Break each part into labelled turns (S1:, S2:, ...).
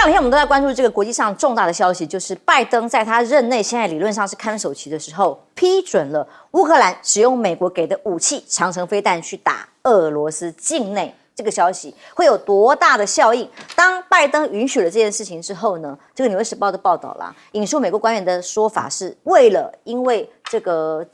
S1: 两天我们都在关注这个国际上重大的消息，就是拜登在他任内现在理论上是看守期的时候，批准了乌克兰使用美国给的武器长程飞弹去打俄罗斯境内。这个消息会有多大的效应？当拜登允许了这件事情之后呢，这个《纽约时报》的报道啦，引述美国官员的说法是，因为这个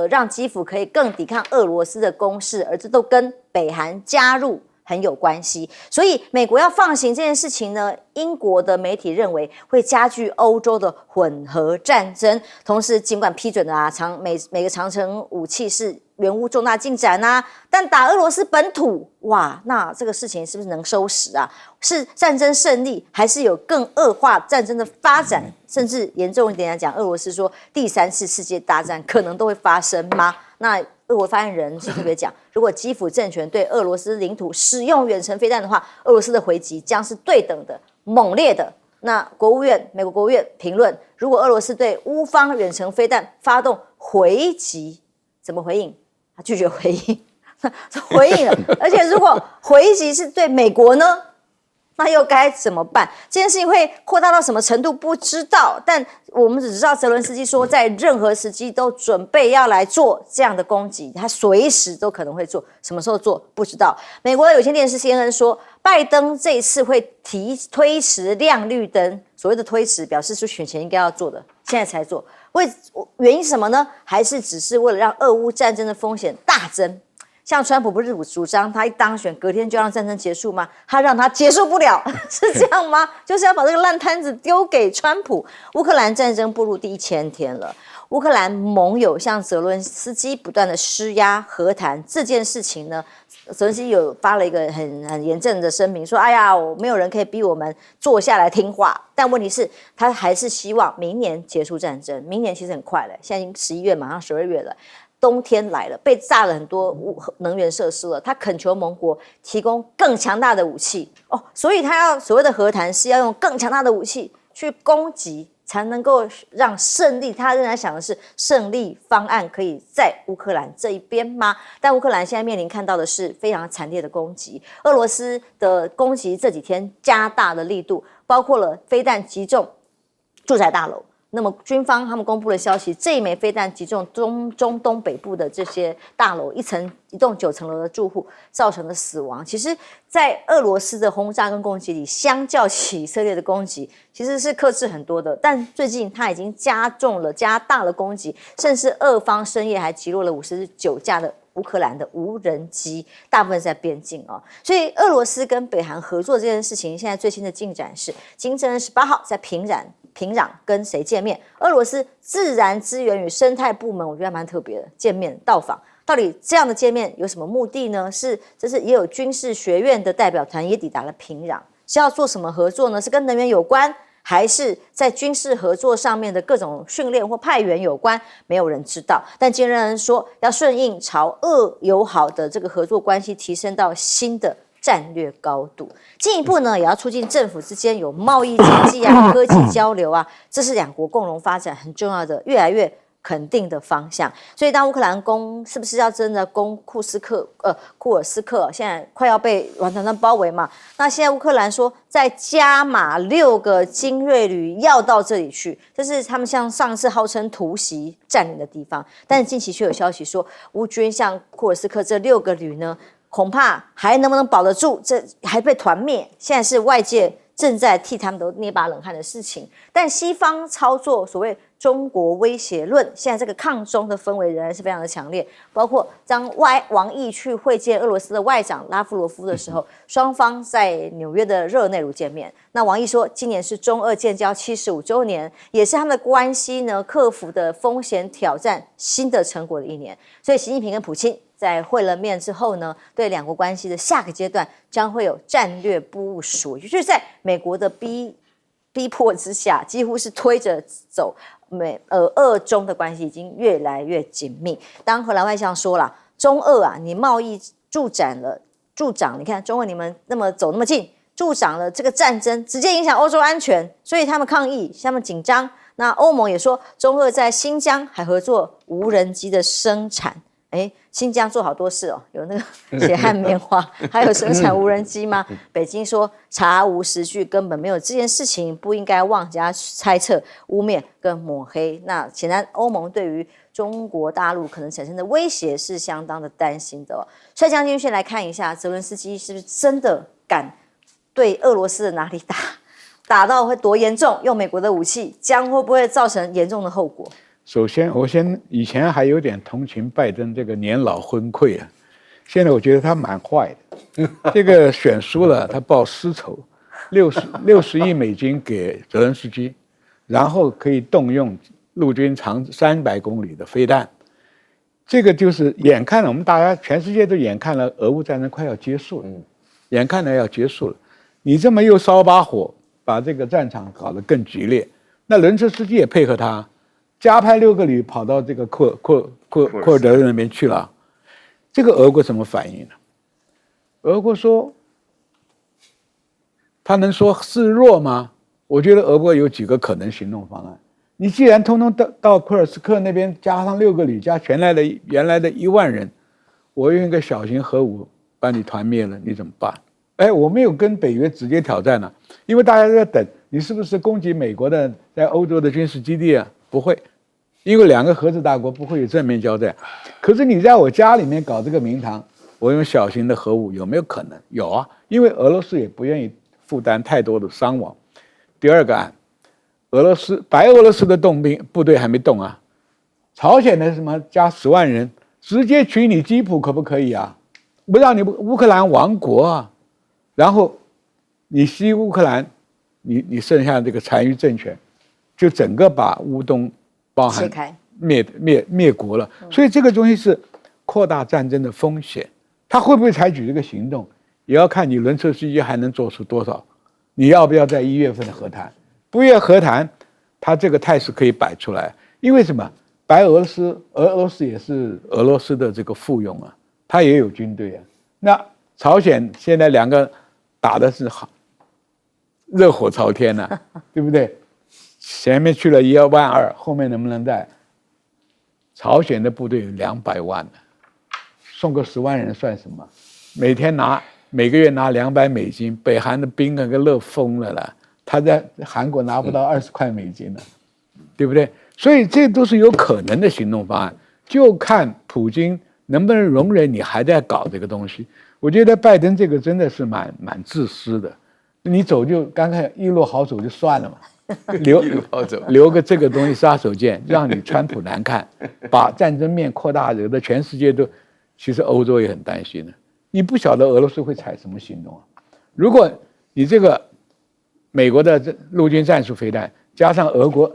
S1: 让基辅可以更抵抗俄罗斯的攻势，而这都跟北韩加入很有关系，所以美国要放行这件事情呢，英国的媒体认为会加剧欧洲的混合战争。同时，尽管批准的每个长程武器是援乌重大进展啊，但打俄罗斯本土，哇，那这个事情是不是能收拾啊？是战争胜利，还是有更恶化战争的发展？甚至严重一点来讲，俄罗斯说第3次世界大战可能都会发生吗？那俄国发言人是特别讲，如果基辅政权对俄罗斯领土使用远程飞弹的话，俄罗斯的回击将是对等的、猛烈的。那美国国务院评论，如果俄罗斯对乌方远程飞弹发动回击，怎么回应？他拒绝回应，回应了。而且如果回击是对美国呢？那又该怎么办？这件事情会扩大到什么程度不知道，但我们只知道泽伦斯基说，在任何时机都准备要来做这样的攻击，他随时都可能会做，什么时候做不知道。美国的有线电视 CNN 说，拜登这一次会推迟亮绿灯，所谓的推迟表示出选前应该要做的，现在才做。原因是什么呢？还是只是为了让俄乌战争的风险大增？像川普不是主张他一当选隔天就让战争结束吗？他让他结束不了，是这样吗？就是要把这个烂摊子丢给川普。乌克兰战争步入第1000天了，乌克兰盟友向泽伦斯基不断的施压和谈这件事情呢，泽伦斯基有发了一个很严正的声明，说：“哎呀，没有人可以逼我们坐下来听话。”但问题是，他还是希望明年结束战争。明年其实很快了，现在已经11月，马上12月了。冬天来了，被炸了很多能源设施了，他恳求盟国提供更强大的武器所以他要所谓的和谈是要用更强大的武器去攻击，才能够让胜利。他仍然想的是胜利方案可以在乌克兰这一边吗？但乌克兰现在面临看到的是非常惨烈的攻击，俄罗斯的攻击这几天加大的力度，包括了飞弹击中住宅大楼。那么军方他们公布了消息，这一枚飞弹击中中东北部的这些大楼，一栋9层楼的住户，造成了死亡。其实，在俄罗斯的轰炸跟攻击里，相较起以色列的攻击，其实是克制很多的。但最近他已经加大了攻击，甚至俄方深夜还击落了59架的乌克兰的无人机，大部分在边境所以俄罗斯跟北韩合作这件事情，现在最新的进展是，金正恩18号在平壤跟谁见面？俄罗斯自然资源与生态部门，我觉得还蛮特别的，见面到访。到底这样的见面有什么目的呢？这是也有军事学院的代表团也抵达了平壤，是要做什么合作呢？是跟能源有关，还是在军事合作上面的各种训练或派员有关？没有人知道。但金正恩说要顺应朝俄友好的这个合作关系提升到新的战略高度，进一步呢，也要促进政府之间有贸易、经济科技交流这是两国共同发展很重要的、越来越肯定的方向。所以，当乌克兰是不是要真的攻库尔斯克，现在快要被完全包围嘛？那现在乌克兰说再加码6个精锐旅要到这里去，这是他们像上次号称突袭占领的地方，但是近期却有消息说，乌军像库尔斯克这6个旅呢，恐怕还能不能保得住？这还被团灭，现在是外界正在替他们都捏把冷汗的事情。但西方操作所谓中国威胁论，现在这个抗中的氛围仍然是非常的强烈。包括当王毅去会见俄罗斯的外长拉夫罗夫的时候，双方在纽约的热内卢见面。那王毅说，今年是中俄建交75周年，也是他们的关系呢克服的风险挑战新的成果的一年。所以习近平跟普京在会了面之后呢，对两国关系的下个阶段将会有战略部署，也就是在美国的逼迫之下，几乎是推着走，俄中的关系已经越来越紧密。当荷兰外相说了，中俄你贸易助长，你看中俄你们走那么近，助长了这个战争，直接影响欧洲安全，所以他们抗议，他们紧张。那欧盟也说，中俄在新疆还合作无人机的生产。新疆做好多事哦，有那个血汗棉花，还有生产无人机吗？北京说查无实据，根本没有这件事情，不应该妄加猜测、污蔑跟抹黑。那显然欧盟对于中国大陆可能产生的威胁是相当的担心的哦。帅将军先来看一下，泽伦斯基是不是真的敢对俄罗斯的哪里打到会多严重？用美国的武器，将会不会造成严重的后果？
S2: 首先，以前还有点同情拜登这个年老昏聩啊，现在我觉得他蛮坏的。这个选输了，他报私仇，60亿美金给泽连斯基，然后可以动用陆军长300公里的飞弹。这个就是眼看了，我们大家全世界都眼看了俄乌战争快要结束了，眼看着要结束了，你这么又烧把火，把这个战场搞得更激烈，那伦茨斯基也配合他。加派6个旅跑到这个库尔德那边去了，这个俄国怎么反应呢？俄国说，他能说示弱吗？我觉得俄国有几个可能行动方案。你既然通通到库尔斯克那边加上6个旅，加原来的1万人，我用一个小型核武把你团灭了，你怎么办？我没有跟北约直接挑战了，因为大家在等你是不是攻击美国的在欧洲的军事基地啊？不会。因为2个核子大国不会有正面交战，可是你在我家里面搞这个名堂，我用小型的核武有没有可能？有啊，因为俄罗斯也不愿意负担太多的伤亡。第二个案，白俄罗斯的动兵部队还没动啊，朝鲜的什么加10万人，直接取你基辅可不可以啊？不让你乌克兰亡国啊，然后你西乌克兰，你剩下这个残余政权，就整个把乌东。包含灭国了，所以这个东西是扩大战争的风险。他会不会采取这个行动，也要看你伦茨斯基还能做出多少。你要不要在1月份的和谈？不愿和谈，他这个态势可以摆出来。因为什么？俄罗斯也是俄罗斯的这个附庸啊，他也有军队啊。那朝鲜现在2个打的是好热火朝天啊，对不对？前面去了1万2，后面能不能在？朝鲜的部队有200万的，送个10万人算什么？每个月拿200美金，北韩的兵那个乐疯了啦！他在韩国拿不到20块美金了，对不对？所以这都是有可能的行动方案，就看普京能不能容忍你还在搞这个东西。我觉得拜登这个真的是蛮自私的，你走就刚才一路好走就算了嘛。留个这个东西杀手锏，让你川普难看，把战争面扩大，惹得全世界都，其实欧洲也很担心的。你不晓得俄罗斯会采什么行动啊？如果你这个美国的陆军战术飞弹加上俄国，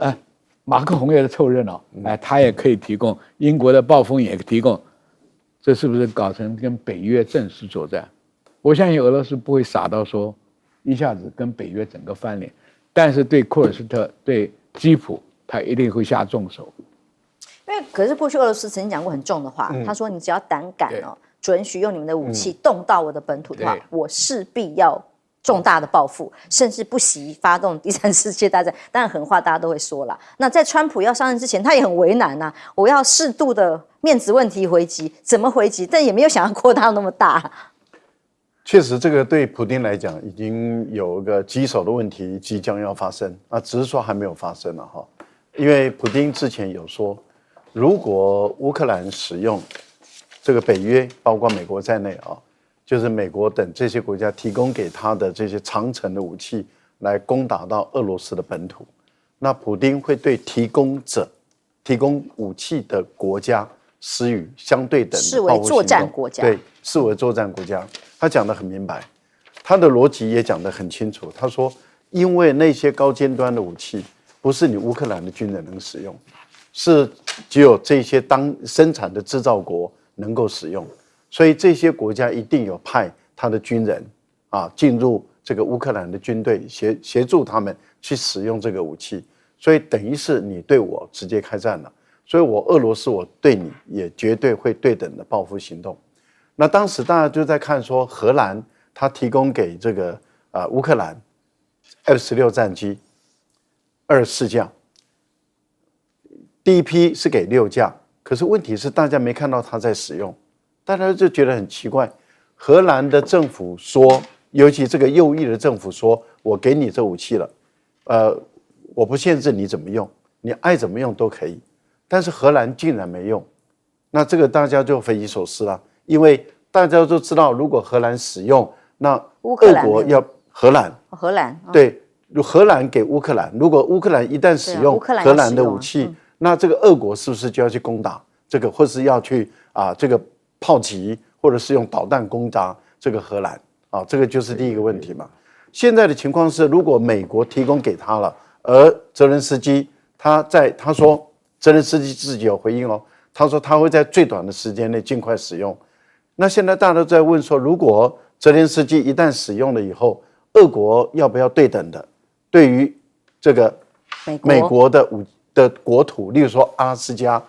S2: 马克宏也是凑热闹，他也可以提供，英国的暴风也提供，这是不是搞成跟北约正式作战？我相信俄罗斯不会傻到说一下子跟北约整个翻脸。但是对库尔斯特、对基辅，他一定会下重手。
S1: 因为可是过去俄罗斯曾经讲过很重的话，他说：“你只要胆敢准许用你们的武器动到我的本土的话，我势必要重大的报复，甚至不惜发动第3次世界大战。”当然狠话大家都会说啦。那在川普要上任之前，他也很为难呐，我要适度的面子问题回击，怎么回击？但也没有想要扩大那么大。
S3: 确实，这个对普丁来讲已经有一个棘手的问题即将要发生啊，只是说还没有发生了哈。因为普丁之前有说，如果乌克兰使用这个北约，包括美国在内啊，就是美国等这些国家提供给他的这些长程的武器来攻打到俄罗斯的本土，那普丁会对提供武器的国家施予相对等的报复行动，视为作战国家，对，视为作战国家。他讲得很明白，他的逻辑也讲得很清楚。他说，因为那些高尖端的武器不是你乌克兰的军人能使用，是只有这些当生产的制造国能够使用，所以这些国家一定有派他的军人进入这个乌克兰的军队，协助他们去使用这个武器，所以等于是你对我直接开战了，所以我俄罗斯我对你也绝对会对等的报复行动。那当时大家就在看说，荷兰他提供给这个乌克兰 F-16战机24架，第一批是给6架，可是问题是大家没看到他在使用，大家就觉得很奇怪。荷兰的政府说，尤其这个右翼的政府说，我给你这武器了，我不限制你怎么用，你爱怎么用都可以。但是荷兰竟然没用，那这个大家就匪夷所思了，因为大家都知道，如果荷兰使用，那俄国要荷兰，对，荷兰给乌克兰，如果乌克兰一旦使用荷兰的武器，那这个俄国是不是就要去攻打这个，或是要去这个炮击，或者是用导弹攻打这个荷兰啊？这个就是第一个问题嘛。现在的情况是，如果美国提供给他了，而泽连斯基他说，泽连斯基自己有回应哦，他说他会在最短的时间内尽快使用。那现在大家都在问说，如果泽连斯基一旦使用了以后，俄国要不要对等的对于这个美国的国土，例如说阿拉斯加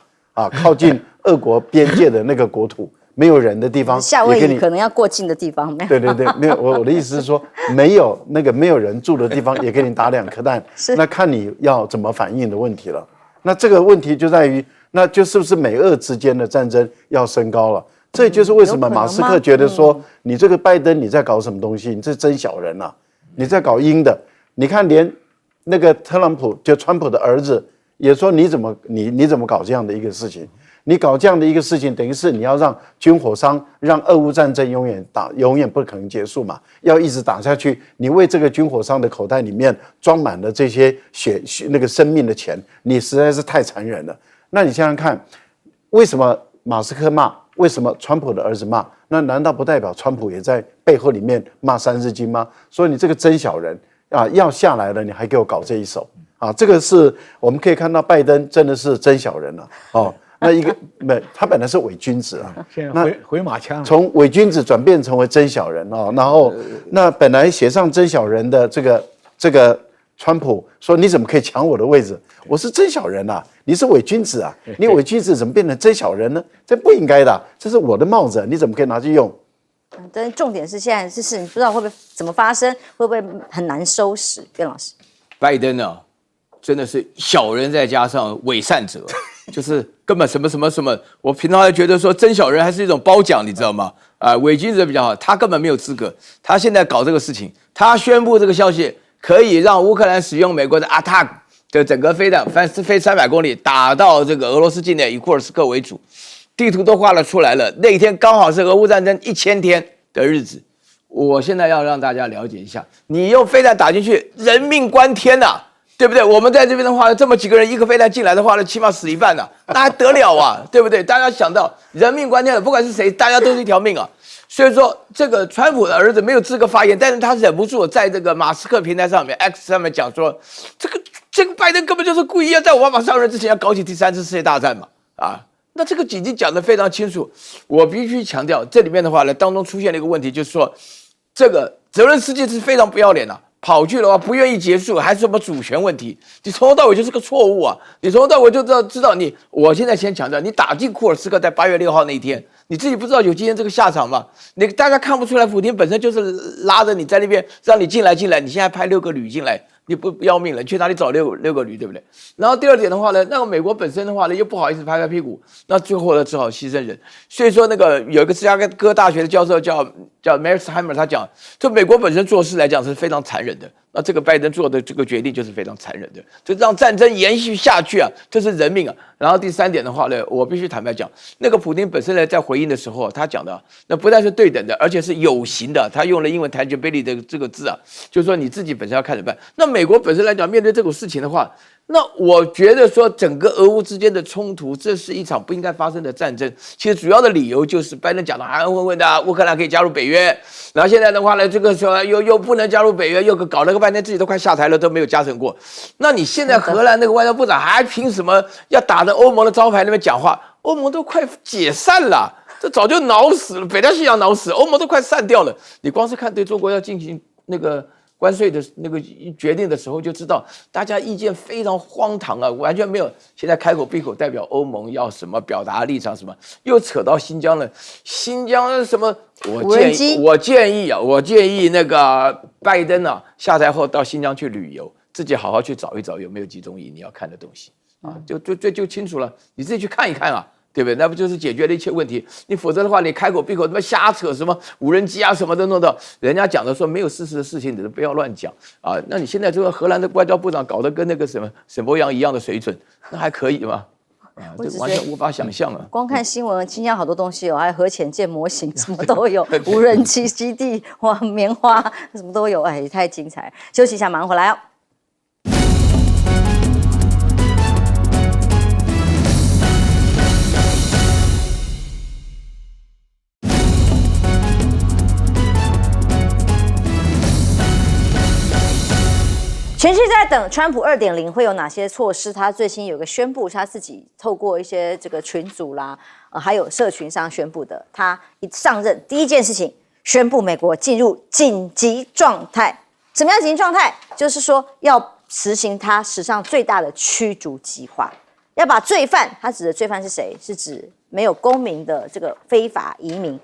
S3: 靠近俄国边界的那个国土，没有人的地方，
S1: 夏威夷可能要过境的地方，
S3: 对，没有。我的意思是说，没有人住的地方，也给你打2颗弹，那看你要怎么反应的问题了。那这个问题就在于，那就是不是美俄之间的战争要升高了？这就是为什么马斯克觉得说，你这个拜登你在搞什么东西？你这真小人啊！你在搞阴的。你看，连那个川普的儿子也说，你怎么搞这样的一个事情？你搞这样的一个事情，等于是你要让军火商让俄乌战争永远不可能结束嘛，要一直打下去。你为这个军火商的口袋里面装满了这些那个生命的钱，你实在是太残忍了。那你想想看，为什么马斯克骂？为什么川普的儿子骂？那难道不代表川普也在背后里面骂3字经吗？说你这个真小人要下来了，你还给我搞这一手这个是我们可以看到拜登真的是真小人了那一个他本来是伪君子
S2: 现在回马枪了，
S3: 从伪君子转变成为真小人然后那本来写上真小人的这个川普说，你怎么可以抢我的位置？我是真小人你是伪君子你伪君子怎么变成真小人呢？这不应该的，这是我的帽子，你怎么可以拿去用？
S1: 但是重点是现在这事，你不知道会不会怎么发生，会不会很难收拾？卞老师，
S4: 拜登真的是小人再加上伪善者，就是根本什么，我平常还觉得说真小人还是一种褒奖，你知道吗？伪君子比较好，他根本没有资格。他现在搞这个事情，他宣布这个消息可以让乌克兰使用美国的 ATAC 的整个飞弹飞300公里打到这个俄罗斯境内，以库尔斯克为主，地图都画了出来了。那一天刚好是俄乌战争1000天的日子。我现在要让大家了解一下，你用飞弹打进去，人命关天对不对？我们在这边的话，这么几个人，一个飞弹进来的话呢，起码死一半那还得了对不对？大家想到人命关天了，不管是谁，大家都是一条命所以说，这个川普的儿子没有资格发言，但是他忍不住在这个马斯克平台上面 X 上面讲说，这个拜登根本就是故意要在奥巴马上任之前要搞起第3次世界大战嘛那这个已经讲得非常清楚。我必须强调，这里面的话呢，当中出现了一个问题，就是说，这个泽连斯基是非常不要脸跑去的话不愿意结束，还是什么主权问题？你从头到尾就是个错误你从头到尾就知道我现在先强调，你打进库尔斯克在8月6号那一天，你自己不知道有今天这个下场吗？大家看不出来，普丁本身就是拉着你在那边让你进来，你现在派6个旅进来，你不要命了？你去哪里找六个旅，对不对？然后第二点的话呢，那个美国本身的话呢，又不好意思拍屁股，那最后呢只好牺牲人。所以说那个有一个芝加哥大学的教授叫 Mearsheimer， 他讲，这美国本身做事来讲是非常残忍的。那这个拜登做的这个决定就是非常残忍的，就让战争延续下去这是人命然后第3点的话呢，我必须坦白讲，那个普丁本身呢在回应的时候，他讲的那不但是对等的，而且是有形的，他用了英文 tangibility 的这个字就是说你自己本身要看着办。那美国本身来讲，面对这种事情的话，那我觉得说整个俄乌之间的冲突，这是一场不应该发生的战争。其实主要的理由就是拜登讲的含含混混的，乌克兰可以加入北约，然后现在的话呢，这个时候又不能加入北约，又搞了个半天，自己都快下台了，都没有加成过。那你现在荷兰那个外交部长还凭什么要打着欧盟的招牌那边讲话？欧盟都快解散了，这早就挠死了，北大西洋挠死，欧盟都快散掉了。你光是看对中国要进行那个关税的那个决定的时候，就知道大家意见非常荒唐完全没有。现在开口闭口代表欧盟要什么，表达立场什么，又扯到新疆了。新疆什么？我建议那个拜登下台后到新疆去旅游，自己好好去找一找有没有集中营你要看的东西就清楚了，你自己去看一看对不对？那不就是解决了一切问题？你否则的话，你开口闭口他妈瞎扯什么无人机啊什么的弄到，人家讲的说没有事实的事情，你都不要乱讲啊。那你现在这个荷兰的外交部长搞得跟那个什么沈伯洋一样的水准，那还可以吗？啊，这完全无法想象啊！
S1: 光看新闻，新疆好多东西哦，还有核潜舰模型，什么都有，无人机基地，哇，棉花什么都有，哎，太精彩。休息一下，马上回来哦。全世界在等川普2.0会有哪些措施？他最新有个宣布，他自己透过一些这个群组啦，还有社群上宣布的。他一上任第一件事情，宣布美国进入紧急状态。什么样紧急状态？就是说要实行他史上最大的驱逐计划，要把罪犯，他指的罪犯是谁？是指没有公民的这个非法移民。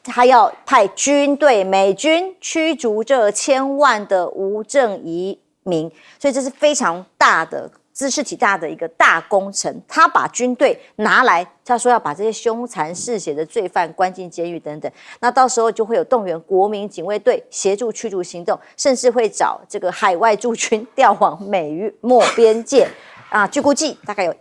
S1: 他要派军队、美军驱逐这千万的无证移民，所以这是非常大的、茲事体大的一个大工程。他把军队拿来，他说要把这些凶残嗜血的罪犯关进监狱等等。那到时候就会有动员国民警卫队协助驱逐行动，甚至会找这个海外驻军调往美墨边界。据估计大概有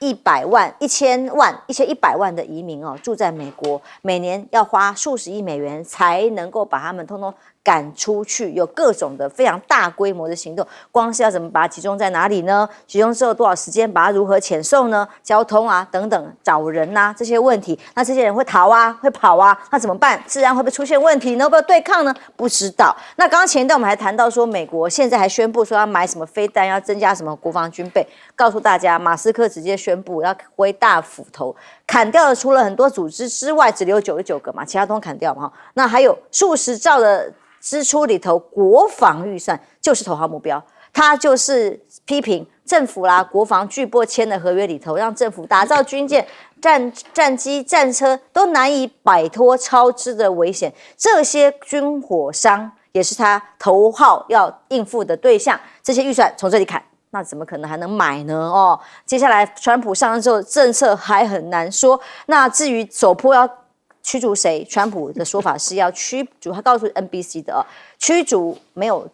S1: 100万、1000万、1100万的移民哦，住在美国，每年要花数十亿美元才能够把他们通通赶出去，有各种的非常大规模的行动。光是要怎么把它集中在哪里呢？集中之后多少时间？把它如何遣送呢？交通啊等等，找人啊这些问题，那这些人会逃啊，会跑啊，那怎么办？治安会不会出现问题呢？会不会对抗呢？不知道。那刚刚前一段我们还谈到说，美国现在还宣布说要买什么飞弹，要增加什么国防军备。告诉大家，马斯克直接宣布要挥大斧头，砍掉了除了很多组织之外，只留99个嘛，其他都砍掉嘛。那还有数十兆的支出里头，国防预算就是头号目标。他就是批评政府啦，国防巨擘签的合约里头，让政府打造军舰、战机、战车都难以摆脱超支的危险。这些军火商也是他头号要应付的对象。这些预算从这里砍。那怎么可能还能买呢？哦，接下来川普上任之后，政策还很难说。那至于首波要驱逐谁，川普的说法是要驱逐，他告诉 NBC 的驱逐没有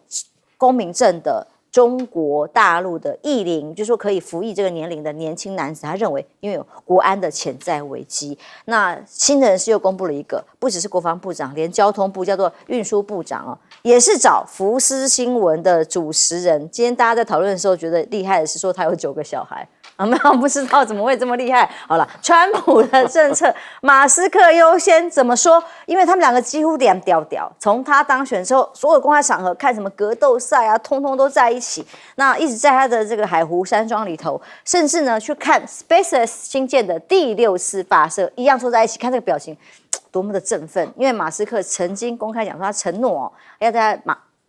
S1: 公民证的中国大陆的役龄，就是说可以服役这个年龄的年轻男子。他认为因为有国安的潜在危机。那新的人事又公布了一个，不只是国防部长，连交通部叫做运输部长也是找福斯新闻的主持人。今天大家在讨论的时候，觉得厉害的是说他有9个小孩。没有不知道怎么会这么厉害。好了，川普的政策，马斯克优先怎么说？因为他们两个几乎两屌屌，从他当选之后，所有公开场合看什么格斗赛啊，通通都在一起。那一直在他的这个海湖山庄里头，甚至呢去看 SpaceX 新建的第6次发射，一样坐在一起，看这个表情多么的振奋。因为马斯克曾经公开讲说，他承诺要在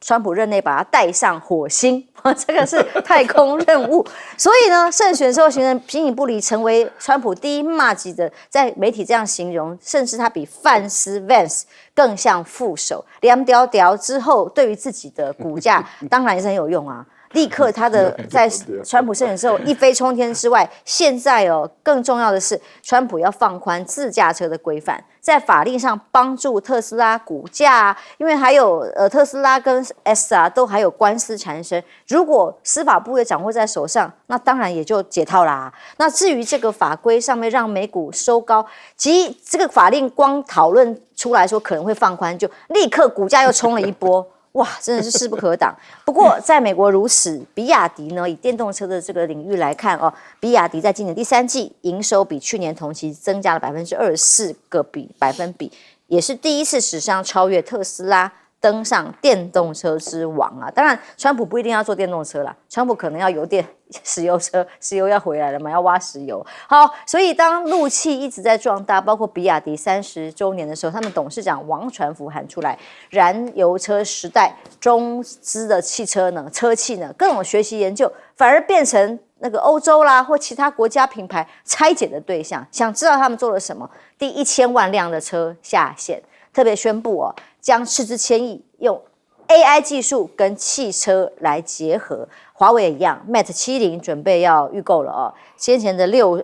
S1: 川普任内把他带上火星，这个是太空任务。所以呢，胜选之后行人形影不离，成为川普第一骂级的，在媒体这样形容，甚至他比范斯 Vance 更像副手。两屌屌之后，对于自己的股价当然也是很有用啊。立刻他的在川普胜选之后一飞冲天之外，现在更重要的是，川普要放宽自驾车的规范，在法令上帮助特斯拉股价因为还有特斯拉跟 S 都还有官司缠身，如果司法部也掌握在手上，那当然也就解套啦。那至于这个法规上面让美股收高，及这个法令光讨论出来说可能会放宽，就立刻股价又冲了一波。哇，真的是势不可挡。不过，在美国如此，比亚迪呢，以电动车的这个领域来看比亚迪在今年第3季营收比去年同期增加了24%个百分比，也是第一次史上超越特斯拉，登上电动车之王啊！当然，川普不一定要做电动车啦，川普可能要油电石油车，石油要回来了嘛，要挖石油。好，所以当陆汽一直在壮大，包括比亚迪30周年的时候，他们董事长王传福喊出来，燃油车时代中资的汽车呢，车企呢，各种学习研究，反而变成那个欧洲啦或其他国家品牌拆解的对象。想知道他们做了什么？第1000万辆的车下线，特别宣布将斥资1000亿用 AI 技术跟汽车来结合。华为也一样 ，Mate 70准备要预购了先前的Mate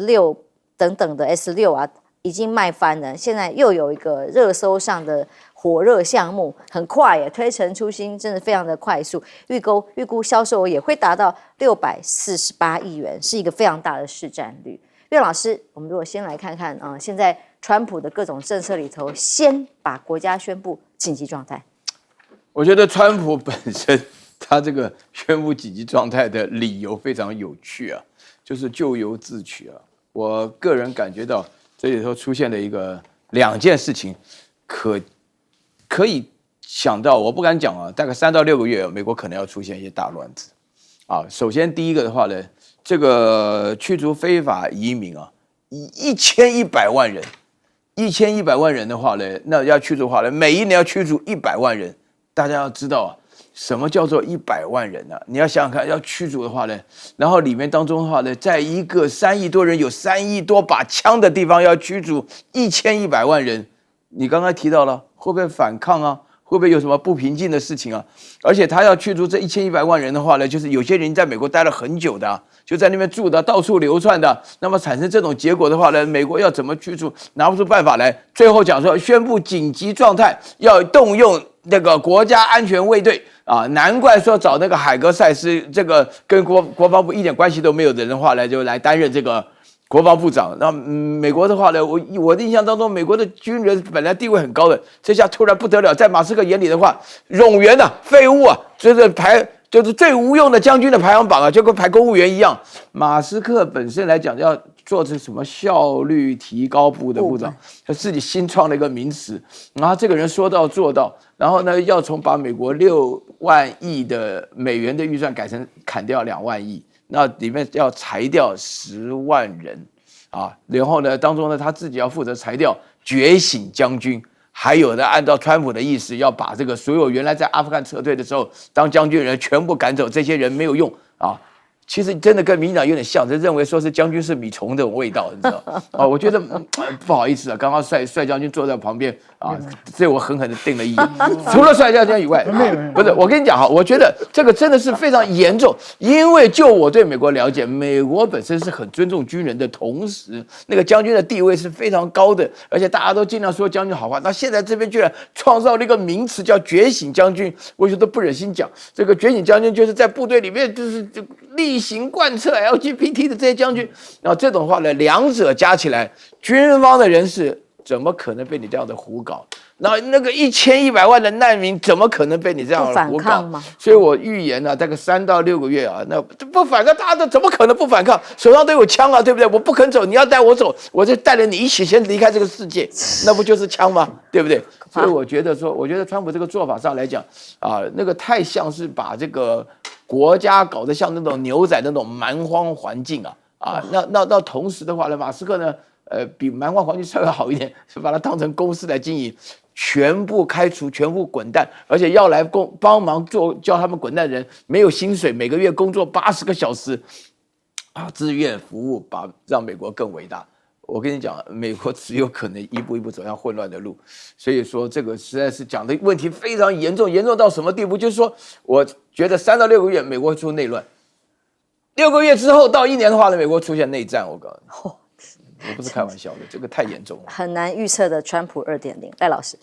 S1: 6等等的 S6啊，已经卖翻了。现在又有一个热搜上的火热项目，很快耶，推陈出新，真的非常的快速。预估销售额也会达到648亿元，是一个非常大的市占率。岳老师，我们如果先来看看现在川普的各种政策里头，先把国家宣布紧急状态。
S4: 我觉得川普本身他这个宣布紧急状态的理由非常有趣啊，就是咎由自取啊。我个人感觉到这里头出现了两件事情，可以想到，我不敢讲啊，大概3到6个月，美国可能要出现一些大乱子啊。首先第一个的话呢，这个驱逐非法移民啊，1100万人，1100万人的话呢，那要驱逐的话呢，每一年要驱逐100万人。大家要知道啊，什么叫做100万人啊？你要想想看，要驱逐的话呢，然后里面当中的话呢，在一个3亿多人有3亿多把枪的地方要驱逐1100万人，你刚才提到了会不会反抗啊？会不会有什么不平静的事情啊？而且他要驱逐这1100万人的话呢，就是有些人在美国待了很久的，就在那边住的，到处流窜的，那么产生这种结果的话呢，美国要怎么驱逐？拿不出办法来。最后讲说宣布紧急状态，要动用那个国家安全卫队啊，难怪说找那个海格塞斯这个跟国防部一点关系都没有的人的话呢，就来担任这个国防部长。那美国的话呢，我的印象当中，美国的军人本来地位很高的，这下突然不得了，在马斯克眼里的话，冗员啊，废物啊，就是最无用的将军的排行榜啊，就跟排公务员一样。马斯克本身来讲，要做成什么效率提高部的部长，他自己新创了一个名词，然后这个人说到做到，然后呢，要从把美国6万亿的美元的预算改成砍掉2万亿。那里面要裁掉10万人啊，然后呢，当中呢，他自己要负责裁掉觉醒将军，还有呢，按照川普的意思，要把这个所有原来在阿富汗撤退的时候当将军人全部赶走，这些人没有用啊。其实真的跟民进党有点像，就认为说是将军是米虫这种味道，你知道啊？我觉得不好意思啊，刚刚帅将军坐在旁边啊，这我狠狠的定了一眼。除了帅将军以外，不是我跟你讲哈，我觉得这个真的是非常严重，因为就我对美国了解，美国本身是很尊重军人的同时，那个将军的地位是非常高的，而且大家都尽量说将军好话。那现在这边居然创造了一个名词叫觉醒将军，我有时候都不忍心讲，这个觉醒将军就是在部队里面就是例行贯彻 LGBT 的这些将军，然后这种话呢，两者加起来，军方的人士怎么可能被你这样的胡搞？那个1100万的难民怎么可能被你这样的胡搞？所以我预言呢，大概3到6个月啊，那不反抗，大家都怎么可能不反抗？手上都有枪啊，对不对？我不肯走，你要带我走，我就带着你一起先离开这个世界，那不就是枪吗？对不对？所以我觉得川普这个做法上来讲啊，那个太像是把这个国家搞得像那种牛仔那种蛮荒环境啊，那同时的话呢，马斯克呢，比蛮荒环境稍微好一点，是把它当成公司来经营，全部开除，全部滚蛋，而且要来帮忙叫他们滚蛋的人没有薪水，每个月工作80个小时，啊，自愿服务，让美国更伟大。我跟你讲，美国只有可能一步一步走向混乱的路，所以说这个实在是讲的问题非常严重，严重到什么地步？就是说，我觉得3到6个月美国会出内乱，6个月之后到1年的话呢，美国出现内战。我告诉你，我不是开玩笑的，这个太严重了，
S1: 很难预测的川普2.0。赖老师，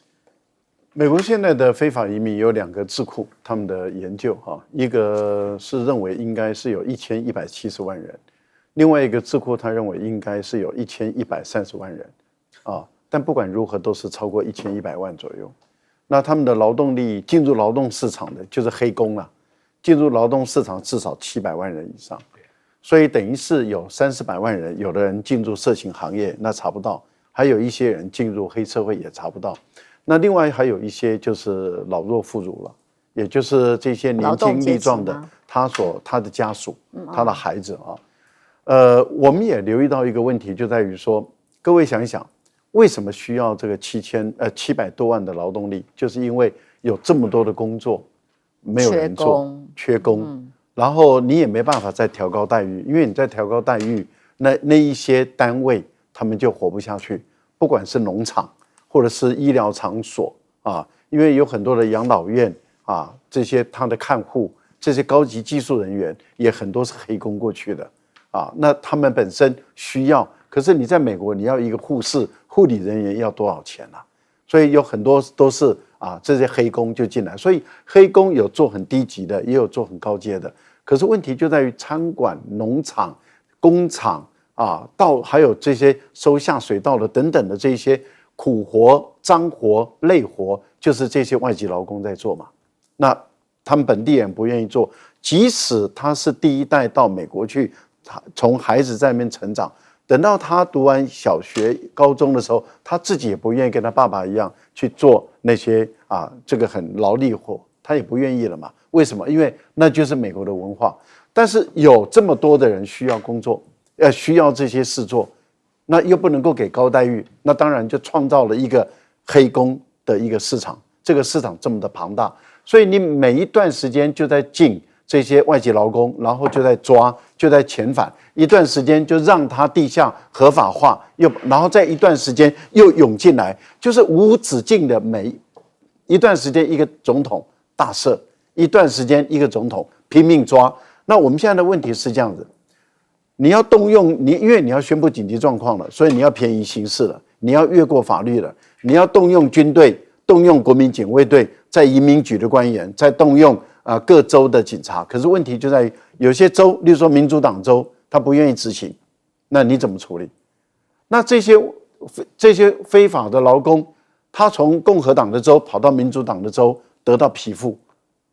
S3: 美国现在的非法移民有2个智库，他们的研究一个是认为应该是有1170万人。另外一个智库他认为应该是有1130万人，但不管如何都是超过1100万左右。那他们的劳动力进入劳动市场的就是黑工了，进入劳动市场至少700万人以上，所以等于是有300-400万人，有的人进入色情行业那查不到，还有一些人进入黑社会也查不到。那另外还有一些就是老弱妇孺了，也就是这些年轻力壮的他的家属，他的孩子啊。我们也留意到一个问题，就在于说，各位想一想，为什么需要这个700多万的劳动力？就是因为有这么多的工作没有人做，缺工，然后你也没办法再调高待遇，因为你在调高待遇，那一些单位他们就活不下去，不管是农场或者是医疗场所啊，因为有很多的养老院啊，这些他的看护，这些高级技术人员也很多是黑工过去的。那他们本身需要可是你在美国，你要一个护士、护理人员要多少钱啊？所以有很多都是这些黑工就进来，所以黑工有做很低级的，也有做很高阶的。可是问题就在于餐馆、农场、工厂到还有这些收下水道的等等的这些苦活、脏活、累活，就是这些外籍劳工在做嘛。那他们本地人不愿意做，即使他是第一代到美国去，从孩子在那边成长，等到他读完小学、高中的时候，他自己也不愿意跟他爸爸一样去做那些这个很劳力活，他也不愿意了嘛。为什么？因为那就是美国的文化。但是有这么多的人需要工作，需要这些事做，那又不能够给高待遇，那当然就创造了一个黑工的一个市场。这个市场这么的庞大，所以你每一段时间就在进这些外籍劳工，然后就在抓，就在遣返，一段时间就让他地下合法化，然后在一段时间又涌进来，就是无止境的每一段时间一个总统大赦，一段时间一个总统拼命抓。那我们现在的问题是这样子，你要动用因为你要宣布紧急状况了，所以你要便宜行事了，你要越过法律了，你要动用军队，动用国民警卫队，在移民局的官员，在动用各州的警察。可是问题就在于有些州，例如说民主党州，他不愿意执行，那你怎么处理？那这些非法的劳工，他从共和党的州跑到民主党的州得到庇护，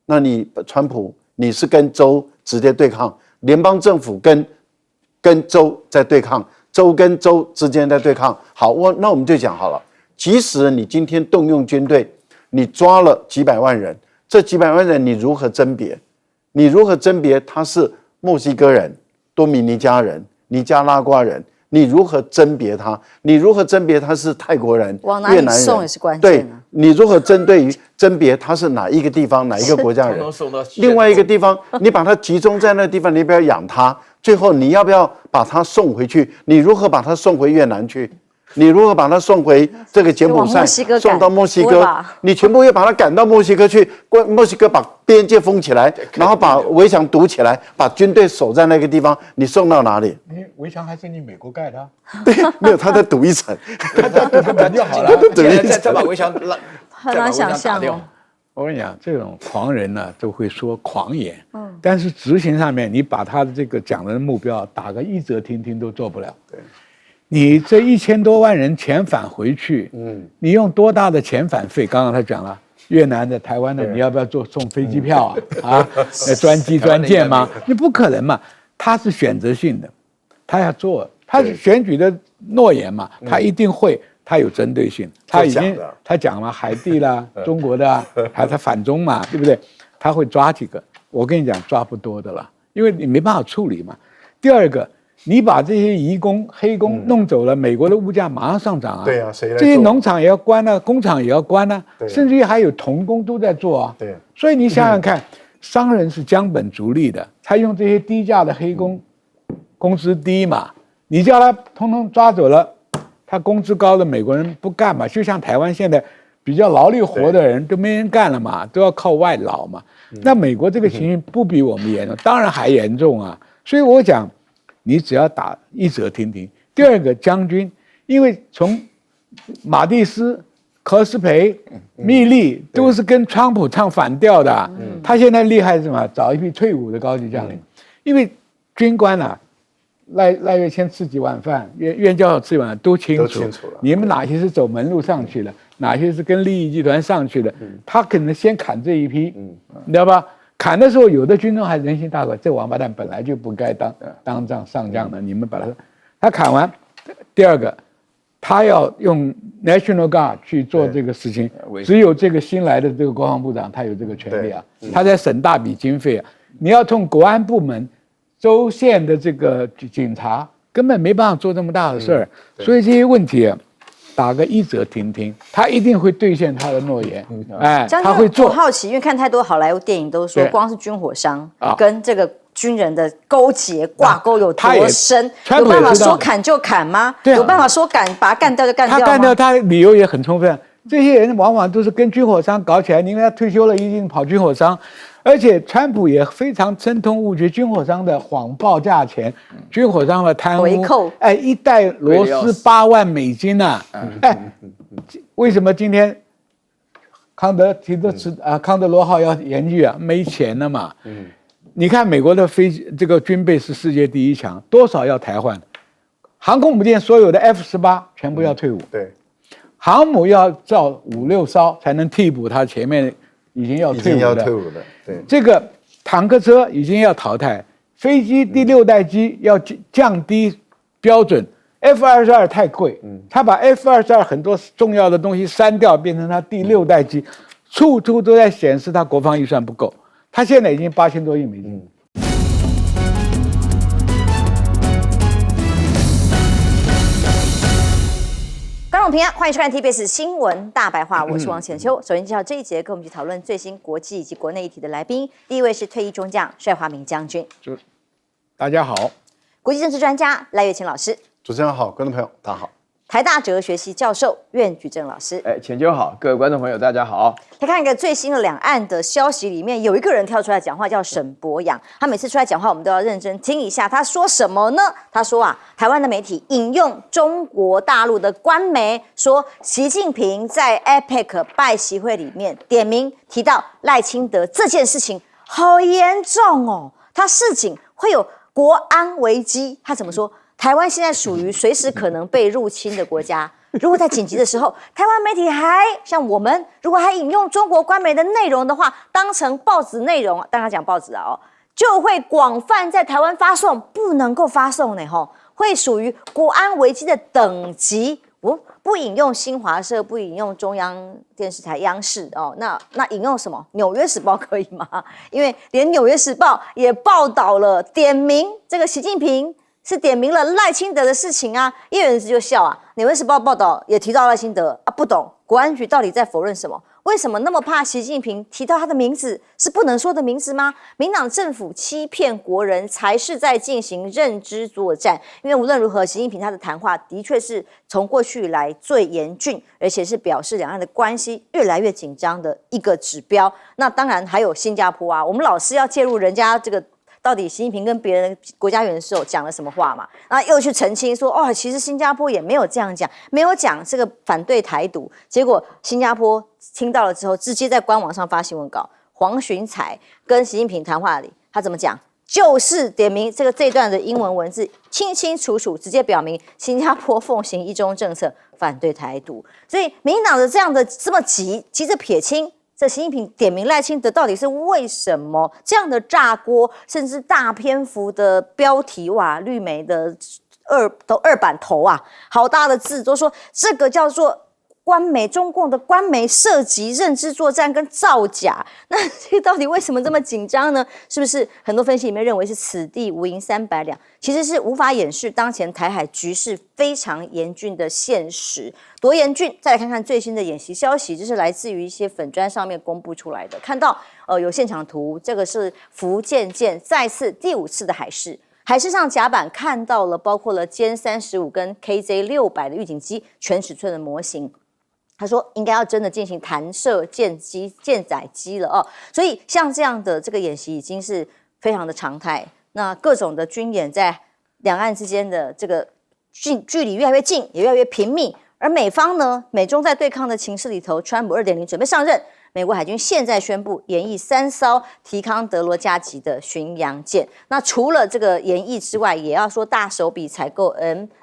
S3: 那你川普你是跟州直接对抗，联邦政府跟州在对抗，州跟州之间在对抗。好，那我们就讲好了，即使你今天动用军队，你抓了几百万人，这几百万人你如何甄别？你如何甄别他是墨西哥人、多米尼加人、尼加拉瓜人？你如何甄别他？你如何甄别他是泰国人、
S1: 往哪里送也是关键
S3: 对，你如何甄别他是哪一个地方、哪一个国家人？另外一个地方，你把他集中在那个地方，你不要养他，最后你要不要把他送回去？你如何把他送回越南去？你如何把他送回这个柬埔寨，送到墨西哥？你全部要把他赶到墨西哥去，墨西哥把边界封起来，然后把围墙堵起来，把军队守在那个地方，你送到哪里？
S2: 围墙还是你美国盖的啊？
S3: 对，没有，他再堵一层，
S2: 他堵完就好了。
S4: 再把围墙
S1: 很难想象哦。
S2: 我跟你讲，这种狂人呢，都会说狂言，但是执行上面，你把他的这个讲的目标打个一则听听都做不了。对。你这1000多万人遣返回去，你用多大的遣返费？刚刚他讲了，越南的、台湾的，你要不要送飞机票啊？专机专舰吗？你不可能嘛！他是选择性的，他要做，他是选举的诺言嘛，他一定会，他有针对性，他讲了海地啦、中国的啊，还他反中嘛，对不对？他会抓几个，我跟你讲，抓不多的了，因为你没办法处理嘛。第二个。你把这些移工、黑工弄走了，美国的物价马上上涨啊！
S3: 对啊，谁来做？
S2: 这些农场也要关啊，工厂也要关啊，甚至于还有童工都在做啊。
S3: 对，
S2: 所以你想想看，商人是将本逐利的，他用这些低价的黑工，工资低嘛，你叫他通通抓走了，他工资高的美国人不干嘛？就像台湾现在比较劳力活的人都没人干了嘛，都要靠外劳嘛。那美国这个情形不比我们严重，当然还严重啊。所以我讲。你只要打一则听听。第二个将军，因为从马蒂斯、科斯培、密利都是跟川普唱反调的。他现在厉害是什么？找一批退伍的高级将领，因为军官啊，赖月先吃几碗饭，袁教授吃几碗都清楚了。你们哪些是走门路上去的，哪些是跟利益集团上去的，他可能先砍这一批，你知道吧？砍的时候，有的军中还人心大快，这王八蛋本来就不该当上上将的，你们把他砍完。第二个，他要用 National Guard 去做这个事情，只有这个新来的这个国防部长他有这个权利啊，他在省大笔经费啊，你要从国安部门、州县的这个警察根本没办法做这么大的事儿，所以这些问题啊。打个一则听听，他一定会兑现他的诺言。他会做。
S1: 我好奇，因为看太多好莱坞电影，都说光是军火商跟这个军人的勾结挂钩有多深，有办法说砍就砍吗？有办法说把他干掉就干掉吗？
S2: 他干掉他理由也很充分。这些人往往都是跟军火商搞起来，因为他退休了，一定跑军火商。而且川普也非常深通误区，军火商的谎报价钱，军火商的贪污，
S1: 回扣，
S2: 哎，一袋螺丝8万美金呐、啊，哎，为什么今天康德罗号要研究啊？没钱了嘛，你看美国的这个军备是世界第1强，多少要汰换？航空母舰所有的 F-18全部要退伍，
S3: 对，
S2: 航母要造5、6艘才能替补它前面已经要退伍的，
S3: 对，
S2: 这个坦克车已经要淘汰，飞机第6代机要降低标准 ，F-22太贵，他把 F-22很多重要的东西删掉，变成他第6代机，处处都在显示他国防预算不够，他现在已经8000多亿美金。
S1: 观众平安，欢迎收看 TBS 新闻大白话，我是王浅秋。首先介绍这一节跟我们去讨论最新国际以及国内议题的来宾，第一位是退役中将帅华明将军，
S2: 大家好；
S1: 国际政治专家赖岳清老师，
S3: 主持人好，观众朋友大家好；
S1: 台大哲学系教授苑举正老师。
S4: 浅秋好，各位观众朋友大家好。
S1: 来看一个最新的两岸的消息，里面有一个人跳出来讲话，叫沈伯洋。他每次出来讲话，我们都要认真听一下。他说什么呢？他说啊，台湾的媒体引用中国大陆的官媒说，习近平在 APEC 拜习会里面点名提到赖清德这件事情，好严重哦，他示警会有国安危机。他怎么说？台湾现在属于随时可能被入侵的国家。如果在紧急的时候，台湾媒体还像我们，如果还引用中国官媒的内容的话，当成报纸内容，当然讲报纸啊，就会广泛在台湾发送，不能够发送呢，会属于国安危机的等级。我不引用新华社，不引用中央电视台央视哦，那引用什么？纽约时报可以吗？因为连纽约时报也报道了，点名这个习近平。是点名了赖清德的事情啊，叶元之就笑啊。纽约时报报道也提到赖清德啊，不懂国安局到底在否认什么？为什么那么怕习近平提到他的名字？是不能说的名字吗？民党政府欺骗国人，才是在进行认知作战。因为无论如何，习近平他的谈话的确是从过去以来最严峻，而且是表示两岸的关系越来越紧张的一个指标。那当然还有新加坡啊，我们老是要介入人家这个。到底习近平跟别人的国家元首讲了什么话嘛？然后又去澄清说，哦，其实新加坡也没有这样讲，没有讲这个反对台独。结果新加坡听到了之后，直接在官网上发新闻稿。黄循财跟习近平谈话里，他怎么讲？就是点名这段的英文文字，清清楚楚，直接表明新加坡奉行一中政策，反对台独。所以民进党的这么急着撇清。这习近平点名赖清德到底是为什么？这样的炸锅，甚至大篇幅的标题哇，绿媒的二版头啊，好大的字都说这个叫做官媒，中共的官媒涉及认知作战跟造假。那这个到底为什么这么紧张呢？是不是很多分析里面认为是此地无银300两？其实是无法掩饰当前台海局势非常严峻的现实。多严峻？再来看看最新的演习消息，这是来自于一些粉专上面公布出来的。看到有现场图，这个是福建舰再次第5次的海试。海试上甲板看到了包括了歼35跟 KJ600的预警机全尺寸的模型。他说应该要真的进行弹射舰载机了哦，所以像这样的这个演习已经是非常的常态。那各种的军演在两岸之间的这个距离越来越近，也越来越频密。而美方呢，美中在对抗的情势里头，川普2.0准备上任，美国海军现在宣布研役3艘提康德罗加级的巡洋舰。那除了这个研役之外，也要说大手笔采购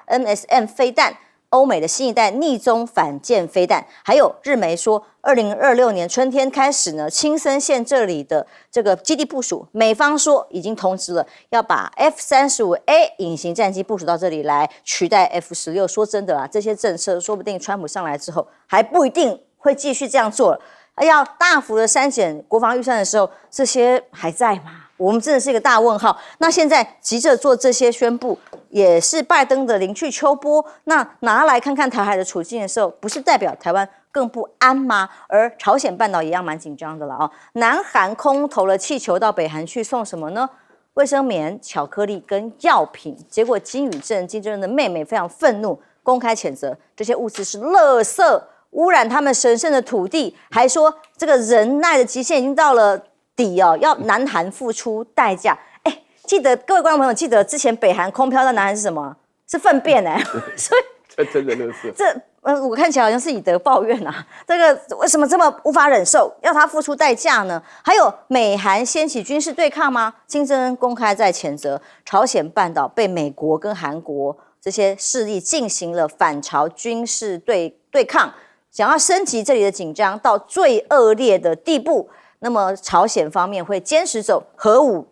S1: MSM 飞弹。欧美的新一代逆中反舰飞弹，还有日媒说，2026年春天开始呢，青森县这里的这个基地部署，美方说已经通知了，要把 F-35A 隐形战机部署到这里来取代 F-16。说真的啦，这些政策说不定川普上来之后还不一定会继续这样做了。要大幅的删减国防预算的时候，这些还在吗？我们真的是一个大问号。那现在急着做这些宣布，也是拜登的临去秋波。那拿来看看台海的处境的时候，不是代表台湾更不安吗？而朝鲜半岛一样蛮紧张的了哦。南韩空投了气球到北韩去，送什么呢？卫生棉、巧克力跟药品。结果金宇镇的妹妹非常愤怒，公开谴责这些物资是垃圾，污染他们神圣的土地，还说这个忍耐的极限已经到了底哦，要南韩付出代价。哎，记得各位观众朋友，记得之前北韩空飘到南韩是什么？是粪便哎，所以
S4: 这真的乐色。
S1: 我看起来好像是以德报怨啊，这个为什么这么无法忍受，要他付出代价呢？还有美韩掀起军事对抗吗？金正恩公开在谴责朝鲜半岛被美国跟韩国这些势力进行了反朝军事对抗，想要升级这里的紧张到最恶劣的地步。那么朝鲜方面会坚持走核武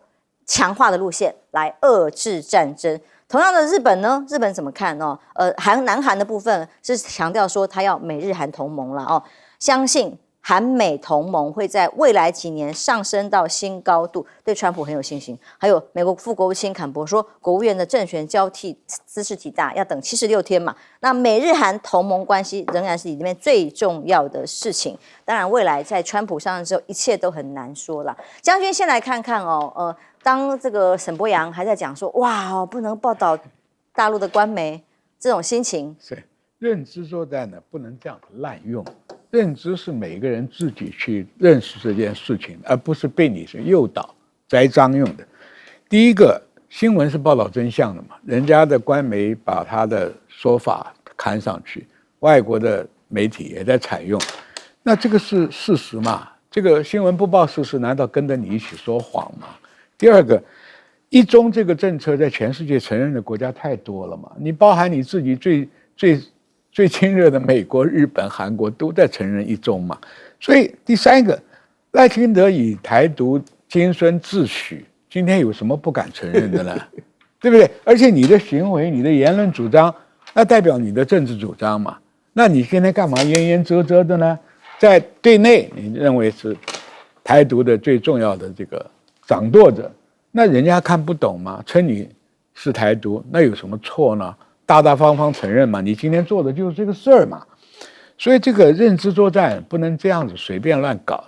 S1: 强化的路线来遏制战争。同样的，日本呢？日本怎么看哦？南韩的部分是强调说，他要美日韩同盟了哦，相信韩美同盟会在未来几年上升到新高度，对川普很有信心。还有美国副国务卿坎伯说，国务院的政权交替姿势体大，要等76天嘛。那美日韩同盟关系仍然是里面最重要的事情。当然，未来在川普上任之后，一切都很难说了。将军，先来看看哦，当这个沈伯洋还在讲说，哇哦，不能报道大陆的官媒，这种心情
S2: 是认知作战呢，不能这样子滥用。认知是每个人自己去认识这件事情，而不是被你是诱导栽赃用的。第一个，新闻是报道真相的嘛，人家的官媒把他的说法刊上去，外国的媒体也在采用，那这个是事实嘛？这个新闻不报事实，难道跟着你一起说谎吗？第二个，一中这个政策在全世界承认的国家太多了嘛，你包含你自己最亲热的美国、日本、韩国都在承认一中嘛。所以第三个，赖清德以台独金孙自诩，今天有什么不敢承认的呢？对不对？而且你的行为、你的言论主张，那代表你的政治主张嘛。那你今天干嘛言言遮遮的呢？在对内，你认为是台独的最重要的这个掌舵者，那人家看不懂吗？称你是台独，那有什么错呢？大大方方承认嘛，你今天做的就是这个事儿嘛。所以这个认知作战不能这样子随便乱搞，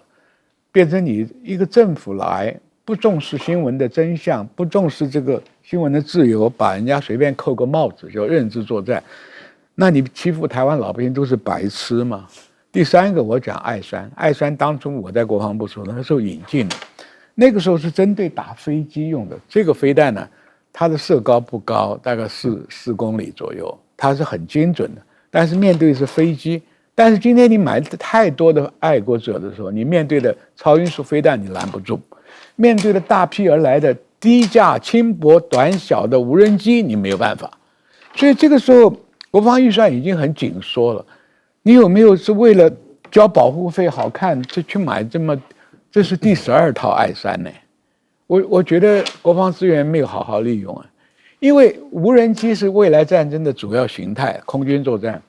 S2: 变成你一个政府来不重视新闻的真相，不重视这个新闻的自由，把人家随便扣个帽子叫认知作战，那你欺负台湾老百姓都是白痴嘛。第三个，我讲爱山当初我在国防部时候，那时候引进的，那个时候是针对打飞机用的。这个飞弹呢，它的射高不高，大概4公里左右，它是很精准的。但是面对是飞机，但是今天你买太多的爱国者的时候，你面对的超音速飞弹你拦不住，面对的大批而来的低价轻薄短小的无人机你没有办法。所以这个时候国防预算已经很紧缩了。你有没有是为了交保护费好看就去买这是第12套爱山呢？我觉得国防资源没有好好利用啊，因为无人机是未来战争的主要形态，空军作战，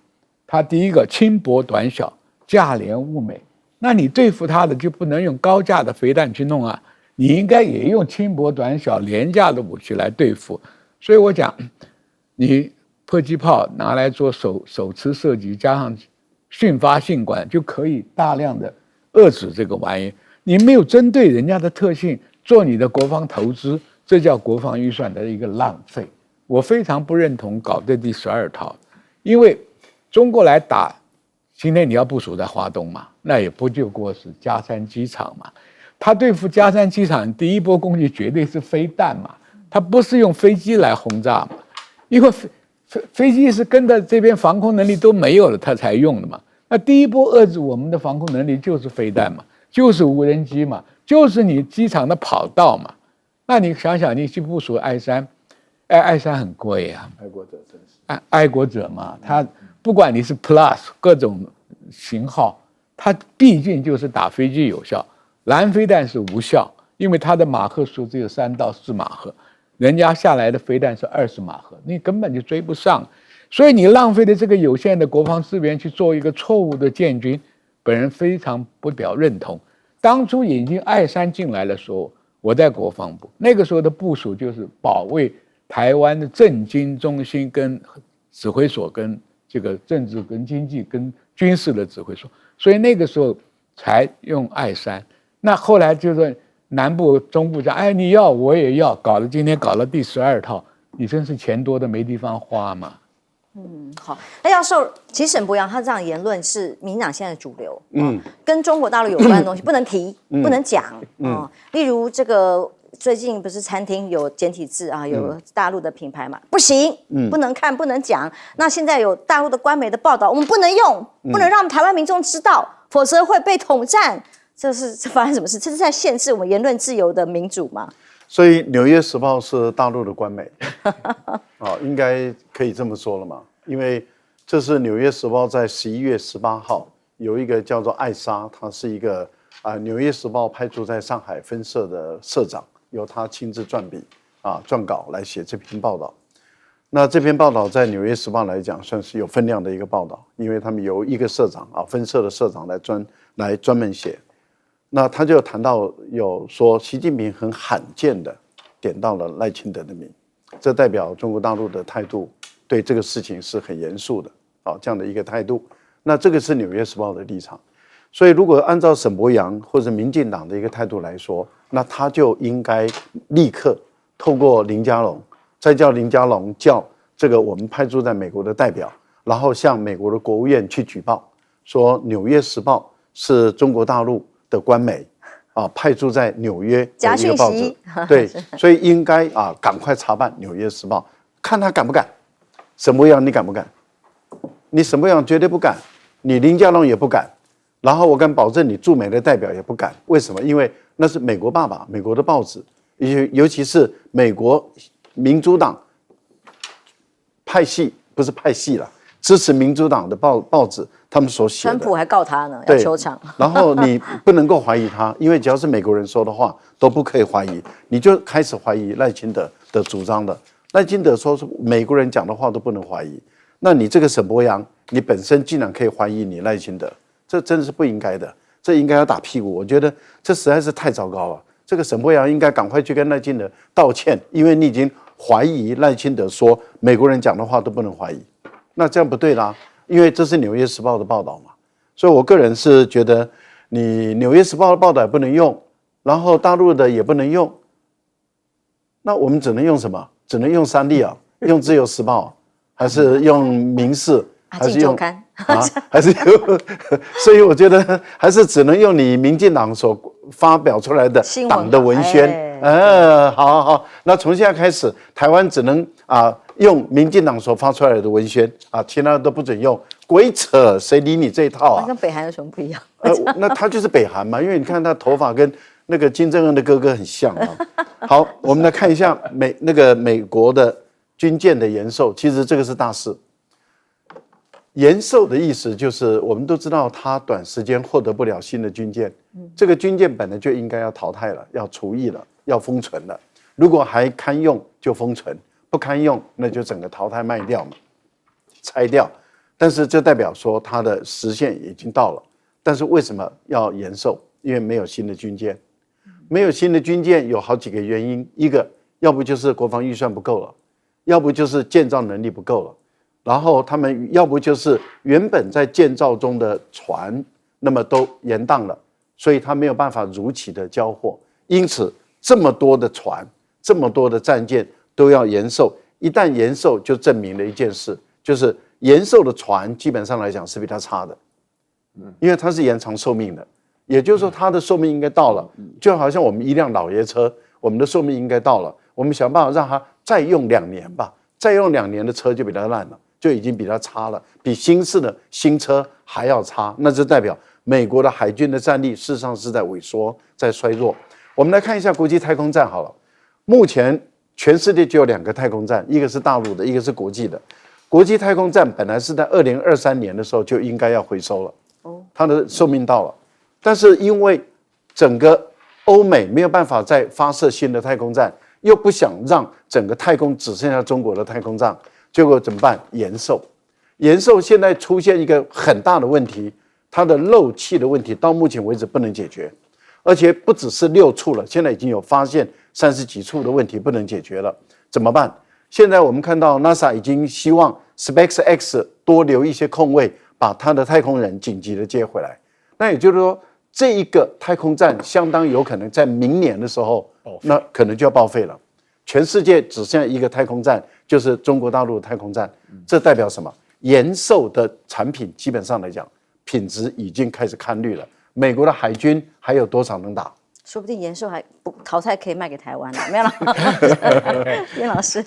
S2: 它第一个轻薄短小，价廉物美，那你对付它的就不能用高价的飞弹去弄啊，你应该也用轻薄短小廉价的武器来对付。所以我讲，你迫击炮拿来做手持射击，加上迅发性管，就可以大量的遏制这个玩意。你没有针对人家的特性做你的国防投资，这叫国防预算的一个浪费。我非常不认同搞这第12套，因为中国来打，今天你要部署在华东嘛，那也不就过是嘉山机场嘛。他对付嘉山机场第一波攻击绝对是飞弹嘛，他不是用飞机来轰炸嘛，因为飞机是跟着这边防空能力都没有了，他才用的嘛。那第一波遏制我们的防空能力就是飞弹嘛，就是无人机嘛，就是你机场的跑道嘛。那你想想，你去部署爱山，爱山很贵啊，
S3: 爱国者真是
S2: 爱国者嘛，他不管你是 Plus 各种型号，它毕竟就是打飞机有效，蓝飞弹是无效，因为它的马赫数只有3到4马赫。人家下来的飞弹是20马赫，你根本就追不上，所以你浪费的这个有限的国防资源去做一个错误的建军，本人非常不表认同。当初引进爱山进来的时候，我在国防部，那个时候的部署就是保卫台湾的政经中心跟指挥所跟这个政治跟经济跟军事的指挥所，所以那个时候才用爱山。那后来就是南部中部讲，哎，你要我也要，今天搞了第12套，你真是钱多的没地方花嘛。
S1: 好，那教授，其实沈伯洋他这样的言论是民进党现在的主流，跟中国大陆有关的东西不能提，不能讲，例如这个最近不是餐厅有简体字啊，有大陆的品牌嘛，不行，不能看，不能讲。那现在有大陆的官媒的报道，我们不能用，不能让台湾民众知道，否则会被统战。这发生什么事？这是在限制我们言论自由的民主吗？
S3: 所以《纽约时报》是大陆的官媒，应该可以这么说了嘛？因为这是《纽约时报》在11月18号有一个叫做艾莎，她是一个纽约时报》派驻在上海分社的社长，由她亲自撰笔撰稿来写这篇报道。那这篇报道在《纽约时报》来讲算是有分量的一个报道，因为他们由一个社长分社的社长来专门写。那他就谈到有说习近平很罕见的点到了赖清德的名，这代表中国大陆的态度对这个事情是很严肃的这样的一个态度。那这个是《纽约时报》的立场，所以如果按照沈伯洋或者民进党的一个态度来说，那他就应该立刻透过林佳龙，再叫林佳龙叫这个我们派驻在美国的代表，然后向美国的国务院去举报，说《纽约时报》是中国大陆的官媒派驻在纽约的一个报纸，对，所以应该赶快查办《纽约时报》，看他敢不敢。沈伯洋，你敢不敢？你沈伯洋绝对不敢，你林佳龙也不敢，然后我敢保证你驻美的代表也不敢。为什么？因为那是美国爸爸，美国的报纸，尤其是美国民主党派系，不是派系了，支持民主党的报纸。他们所写的，
S1: 川普还告他呢，要求偿。
S3: 然后你不能够怀疑他，因为只要是美国人说的话都不可以怀疑，你就开始怀疑赖清德的主张的。赖清德说是美国人讲的话都不能怀疑，那你这个沈伯洋，你本身竟然可以怀疑你赖清德，这真的是不应该的，这应该要打屁股。我觉得这实在是太糟糕了。这个沈伯洋应该赶快去跟赖清德道歉，因为你已经怀疑赖清德说美国人讲的话都不能怀疑，那这样不对啦。因为这是《纽约时报》的报道嘛，所以我个人是觉得你《纽约时报》的报道也不能用，然后大陆的也不能用，那我们只能用什么？只能用三立用《自由时报》，还是用《民视》，还是用还是用？所以我觉得还是只能用你民进党所发表出来的党的文宣。好，那从现在开始，台湾只能用民进党所发出来的文宣其他的都不准用，鬼扯，谁理你这一套啊？
S1: 跟北韩有什么不一样？
S3: 那他就是北韩嘛，因为你看他头发跟那个金正恩的哥哥很像好，我们来看一下美国的军舰的延寿，其实这个是大事。延寿的意思就是我们都知道他短时间获得不了新的军舰，这个军舰本来就应该要淘汰了，要除役了，要封存了。如果还堪用就封存，不堪用那就整个淘汰卖掉嘛，拆掉。但是这代表说它的时限已经到了，但是为什么要延寿？因为没有新的军舰，没有新的军舰有好几个原因，一个要不就是国防预算不够了，要不就是建造能力不够了，然后他们要不就是原本在建造中的船那么都延宕了，所以他没有办法如期的交货，因此这么多的船，这么多的战舰都要延寿。一旦延寿就证明了一件事，就是延寿的船基本上来讲是比它差的，因为它是延长寿命的，也就是说它的寿命应该到了，就好像我们一辆老爷车，我们的寿命应该到了，我们想办法让它再用2年吧，再用2年的车就比它烂了，就已经比它差了，比新式的新车还要差，那就代表美国的海军的战力事实上是在萎缩，在衰弱。我们来看一下国际太空站好了，目前全世界就有2个太空站，一个是大陆的，一个是国际的。国际太空站本来是在2023年的时候就应该要回收了，它的寿命到了，但是因为整个欧美没有办法再发射新的太空站，又不想让整个太空只剩下中国的太空站，结果怎么办？延寿。延寿现在出现一个很大的问题，它的漏气的问题到目前为止不能解决，而且不只是6处了，现在已经有发现30几处的问题不能解决了，怎么办？现在我们看到 NASA 已经希望 SpaceX 多留一些空位，把它的太空人紧急的接回来。那也就是说，这一个太空站相当有可能在明年的时候，那可能就要报废了。全世界只剩下一个太空站，就是中国大陆太空站，这代表什么？延寿的产品基本上来讲，品质已经开始看绿了。美国的海军还有多少能打？
S1: 说不定延寿还不淘汰可以卖给台湾了，没有了。燕老师，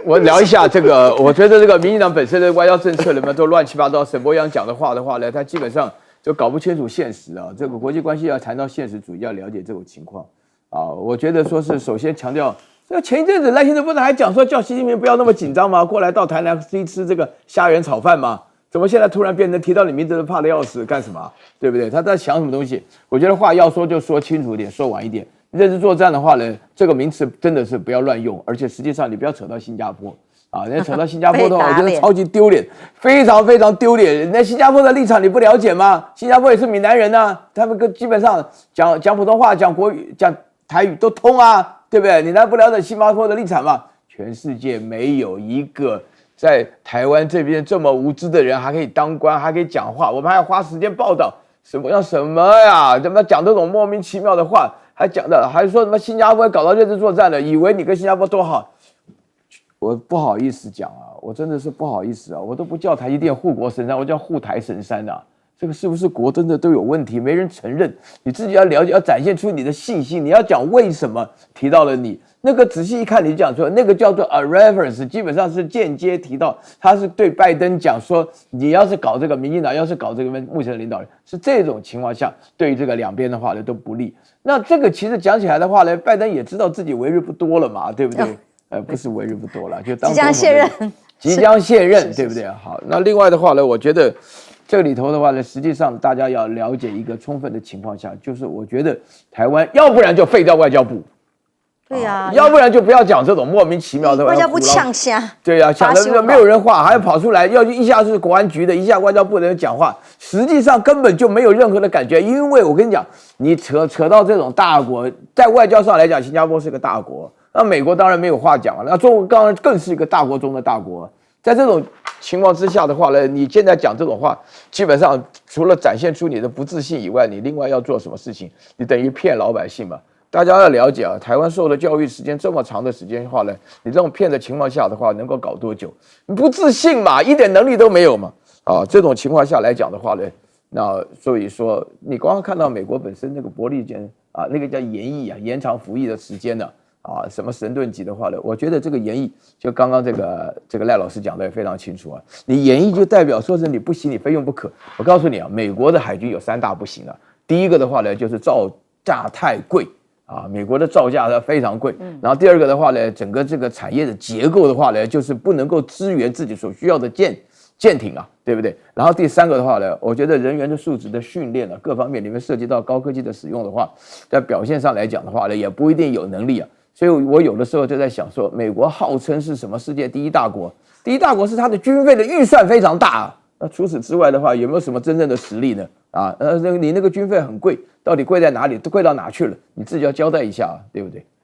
S4: 我聊一下这个，我觉得这个民进党本身的外交政策里面都乱七八糟。沈伯洋讲的话呢，他基本上就搞不清楚现实啊。这个国际关系要谈到现实主义，要了解这种情况啊。我觉得说是首先强调，这前一阵子赖清德部长还讲说叫习近平不要那么紧张嘛，过来到台南吃这个虾仁炒饭嘛。怎么现在突然变成提到你名字都怕得要死，干什么？对不对？他在想什么东西？我觉得话要说就说清楚一点，说完一点。认知作战的话呢，这个名词真的是不要乱用，而且实际上你不要扯到新加坡啊，人家扯到新加坡的话，我觉得超级丢脸，非常非常丢脸。人家新加坡的立场你不了解吗？新加坡也是闽南人啊，他们基本上讲普通话、讲国语、讲台语都通啊，对不对？你难不了解新加坡的立场吗？全世界没有一个在台湾这边这么无知的人，还可以当官，还可以讲话，我们还要花时间报道什么呀？怎么讲这种莫名其妙的话？还说什么新加坡搞到认知作战了，以为你跟新加坡多好？我不好意思讲啊，我真的是不好意思啊，我都不叫台积电护国神山，我叫护台神山啊。这个是不是国真的都有问题？没人承认，你自己要了解，要展现出你的信心，你要讲为什么提到了你。那个仔细一看，你讲说那个叫做 a reference， 基本上是间接提到，他是对拜登讲说，你要是搞这个民进党，要是搞这个目前的领导人，是这种情况下，对于这个两边的话呢都不利。那这个其实讲起来的话呢，拜登也知道自己为日不多了嘛，对不对？不是为日不多了，就当
S1: 即将卸任，
S4: 即将卸任，对不对？好，那另外的话呢，我觉得这个里头的话呢，实际上大家要了解一个充分的情况下，就是我觉得台湾要不然就废掉外交部。
S1: 对呀，
S4: 要不然就不要讲这种莫名其妙的。
S1: 外交部呛虾，
S4: 对呀，讲的没有人话，还要跑出来，要一下是国安局的，一下外交部的人讲话，实际上根本就没有任何的感觉。因为我跟你讲，你扯到这种大国，在外交上来讲，新加坡是个大国，那美国当然没有话讲了，那中国当然更是一个大国中的大国。在这种情况之下的话呢，你现在讲这种话，基本上除了展现出你的不自信以外，你另外要做什么事情？你等于骗老百姓嘛。大家要了解啊，台湾受的教育时间这么长的时间的话呢，你这种骗的情况下的话，能够搞多久？你不自信嘛，一点能力都没有嘛。啊，这种情况下来讲的话呢，那所以说你刚刚看到美国本身那个伯利坚啊，那个叫延役啊，延长服役的时间呢啊，什么神盾级的话呢，我觉得这个延役就刚刚这个赖老师讲的也非常清楚啊，你延役就代表说是你不行，你非用不可。我告诉你啊，美国的海军有3大不行啊，第一个的话呢就是造价太贵。啊，美国的造价它非常贵，然后第二个的话呢，整个这个产业的结构的话呢，就是不能够支援自己所需要的舰艇啊，对不对？然后第三个的话呢，我觉得人员的素质的训练啊，各方面里面涉及到高科技的使用的话，在表现上来讲的话呢，也不一定有能力啊。所以我有的时候就在想说，美国号称是什么世界第一大国，第一大国是它的军费的预算非常大啊。那除此之外的话，有没有什么真正的实力呢？啊，你那个军费很贵，到底贵在哪里？都贵到哪去了？你自己要交代一下啊，对不对？